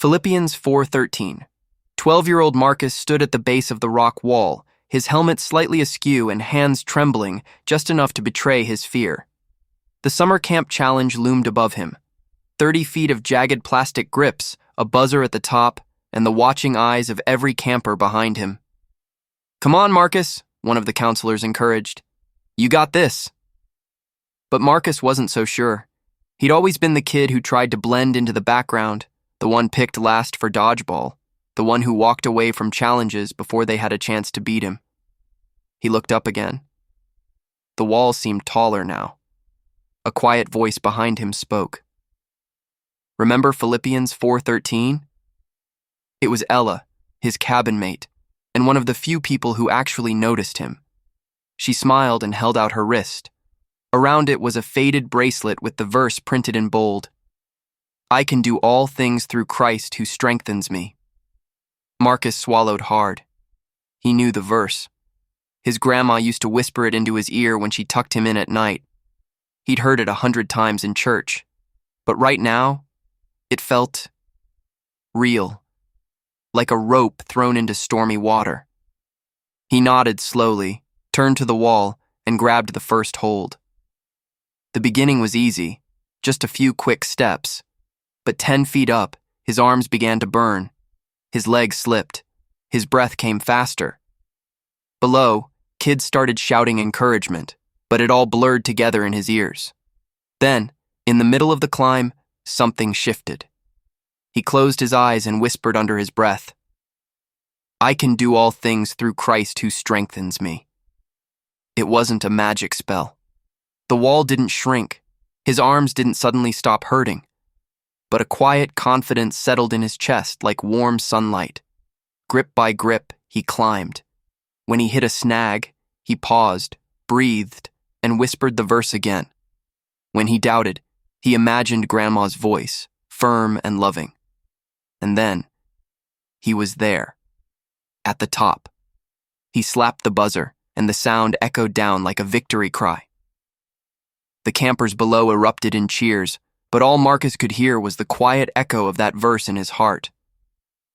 Philippians 4:13. 12-year-old Marcus stood at the base of the rock wall, his helmet slightly askew and hands trembling just enough to betray his fear. The summer camp challenge loomed above him. 30 feet of jagged plastic grips, a buzzer at the top, and the watching eyes of every camper behind him. "Come on, Marcus," one of the counselors encouraged. "You got this." But Marcus wasn't so sure. He'd always been the kid who tried to blend into the background, the one picked last for dodgeball, the one who walked away from challenges before they had a chance to beat him. He looked up again. The wall seemed taller now. A quiet voice behind him spoke. "Remember Philippians 4:13? It was Ella, his cabin mate, and one of the few people who actually noticed him. She smiled and held out her wrist. Around it was a faded bracelet with the verse printed in bold. "I can do all things through Christ who strengthens me." Marcus swallowed hard. He knew the verse. His grandma used to whisper it into his ear when she tucked him in at night. He'd heard it 100 times in church. But right now, it felt real, like a rope thrown into stormy water. He nodded slowly, turned to the wall, and grabbed the first hold. The beginning was easy, just a few quick steps. But 10 feet up, his arms began to burn. His legs slipped. His breath came faster. Below, kids started shouting encouragement, but it all blurred together in his ears. Then, in the middle of the climb, something shifted. He closed his eyes and whispered under his breath, "I can do all things through Christ who strengthens me." It wasn't a magic spell. The wall didn't shrink. His arms didn't suddenly stop hurting. But a quiet confidence settled in his chest like warm sunlight. Grip by grip, he climbed. When he hit a snag, he paused, breathed, and whispered the verse again. When he doubted, he imagined Grandma's voice, firm and loving. And then, he was there, at the top. He slapped the buzzer, and the sound echoed down like a victory cry. The campers below erupted in cheers, but all Marcus could hear was the quiet echo of that verse in his heart.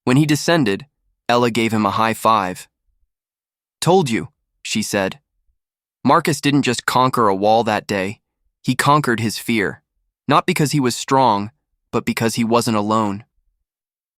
When he descended, Ella gave him a high five. "Told you," she said. Marcus didn't just conquer a wall that day. He conquered his fear, not because he was strong, but because he wasn't alone.